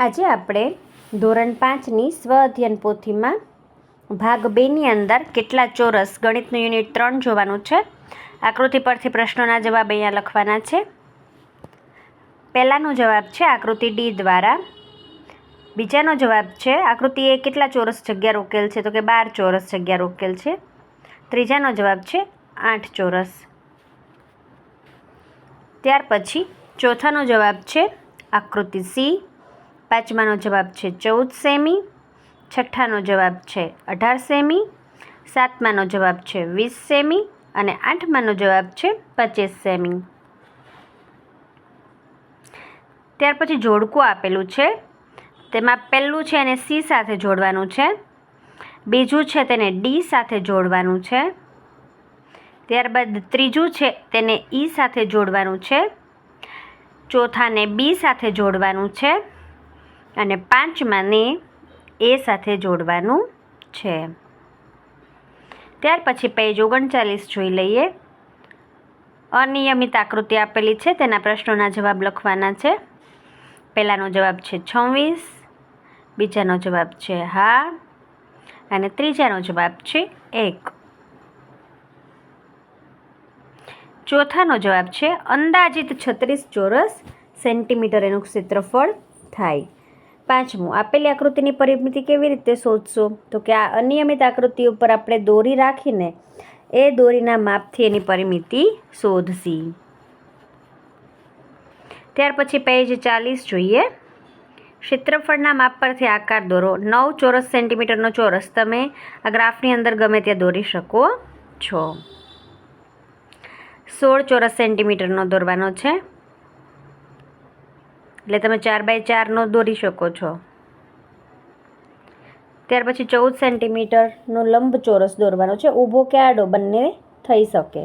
આજે આપણે ધોરણ 5ની સ્વ અધ્યયન પોથીમાં ભાગ 2ની અંદર કેટલા ચોરસ ગણિતનું યુનિટ 3 જોવાનું છે. આકૃતિ પરથી પ્રશ્નોના જવાબ અહીંયા લખવાના છે. પહેલાનો જવાબ છે આકૃતિ ડી દ્વારા. બીજાનો જવાબ છે આકૃતિ એ કેટલા ચોરસ જગ્યા રોકેલ છે, તો કે 12 ચોરસ જગ્યા રોકેલ છે. ત્રીજાનો જવાબ છે 8 ચોરસ. ત્યાર પછી ચોથાનો જવાબ છે આકૃતિ સી. પાંચમાનો જવાબ છે 14 સેમી. છઠ્ઠાનો જવાબ છે 18 સેમી. સાતમાનો જવાબ છે 20 સેમી અને આઠમાનો જવાબ છે 25 સેમી. ત્યાર પછી જોડકું આપેલું છે. તેમાં પહેલું છે એને સી સાથે જોડવાનું છે, બીજું છે તેને ડી સાથે જોડવાનું છે, ત્યારબાદ ત્રીજું છે તેને ઈ સાથે જોડવાનું છે, ચોથાને બી સાથે જોડવાનું છે અને પાંચમાને એ સાથે જોડવાનું છે. ત્યાર પછી પેજ 39 જોઈ લઈએ. અનિયમિત આકૃતિ આપેલી છે, તેના પ્રશ્નોના જવાબ લખવાના છે. પહેલાનો જવાબ છે 26, બીજાનો જવાબ છે હા અને ત્રીજાનો જવાબ છે 1. ચોથાનો જવાબ છે અંદાજિત 36 ચોરસ સેન્ટીમીટર એનું ક્ષેત્રફળ થાય. પાંચમું, આપેલી આકૃતિની પરિમિતિ કેવી રીતે શોધશો? તો કે આ અનિયમિત આકૃતિ ઉપર આપણે દોરી રાખીને એ દોરીના માપથી એની પરિમિતિ શોધશી. ત્યાર પછી પેજ 40 જોઈએ. ક્ષેત્રફળના માપ પરથી આકાર દોરો. 9 ચોરસ સેન્ટીમીટરનો ચોરસ તમે આ ગ્રાફની અંદર ગમે ત્યાં દોરી શકો છો. 16 ચોરસ સેન્ટીમીટરનો દોરવાનો છે, એટલે તમે 4x4નો દોરી શકો છો. ત્યાર પછી 14 સેન્ટીમીટરનો લંબચોરસ દોરવાનો છે. ઊભો કે આડો બંને થઈ શકે.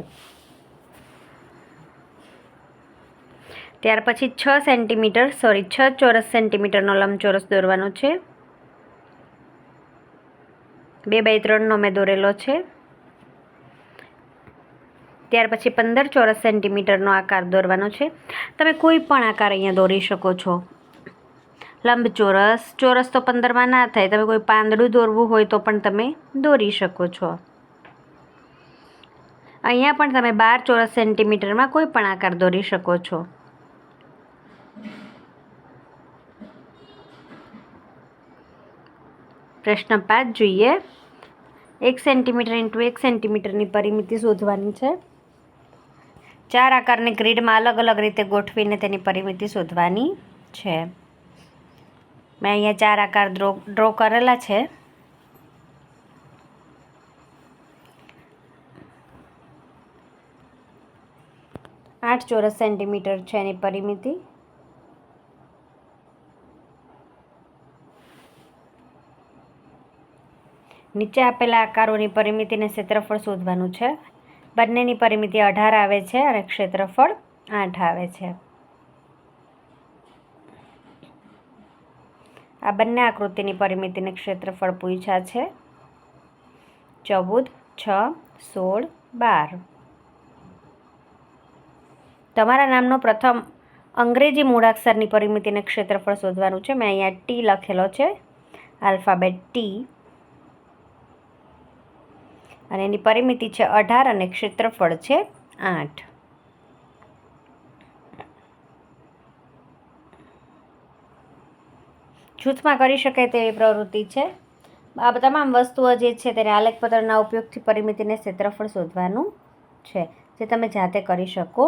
ત્યાર પછી 6 ચોરસ સેન્ટીમીટરનો લંબચોરસ દોરવાનો છે. 2x3નો મેં દોરેલો છે. ત્યાર પછી 15 ચોરસ સેન્ટીમીટરનો આકાર દોરવાનો છે. તમે કોઈ પણ આકાર અહીંયા દોરી શકો છો. લંબચોરસ, ચોરસ તો 15માં ના થાય. તમે કોઈ પાંદડું દોરવું હોય તો પણ તમે દોરી શકો છો. અહીંયા પણ તમે 12 ચોરસ સેન્ટીમીટરમાં કોઈ પણ આકાર દોરી શકો છો. પ્રશ્ન 5 જોઈએ. 1 સેન્ટીમીટર × 1 સેન્ટીમીટરની પરિમિતિ શોધવાની છે. 4 આકારની ગ્રીડમાં અલગ અલગ રીતે ગોઠવીને તેની પરિમિતિ શોધવાની છે. મેં અહીંયા 4 આકાર ડ્રો કરેલા છે. આઠ ચોરસ સેન્ટીમીટર છે એની પરિમિતિ. નીચે આપેલા આકારોની પરિમિતિને ક્ષેત્રફળ શોધવાનું છે. બંનેની પરિમિતિ 18 આવે છે અને ક્ષેત્રફળ 8 આવે છે. આ બંને આકૃતિની પરિમિતિને ક્ષેત્રફળ પૂછ્યા છે. 14, 6, 16, 12. તમારા નામનો પ્રથમ અંગ્રેજી મૂળાક્ષરની પરિમિતિને ક્ષેત્રફળ શોધવાનું છે. મેં અહીંયા ટી લખેલો છે, આલ્ફાબેટ ટી, અને એની પરિમિતિ છે 18 અને ક્ષેત્રફળ છે 8. જૂથમાં કરી શકાય તેવી પ્રવૃત્તિ છે. આ તમામ વસ્તુઓ જે છે તેને આલેખપત્રના ઉપયોગથી પરિમિતિને ક્ષેત્રફળ શોધવાનું છે, જે તમે જાતે કરી શકો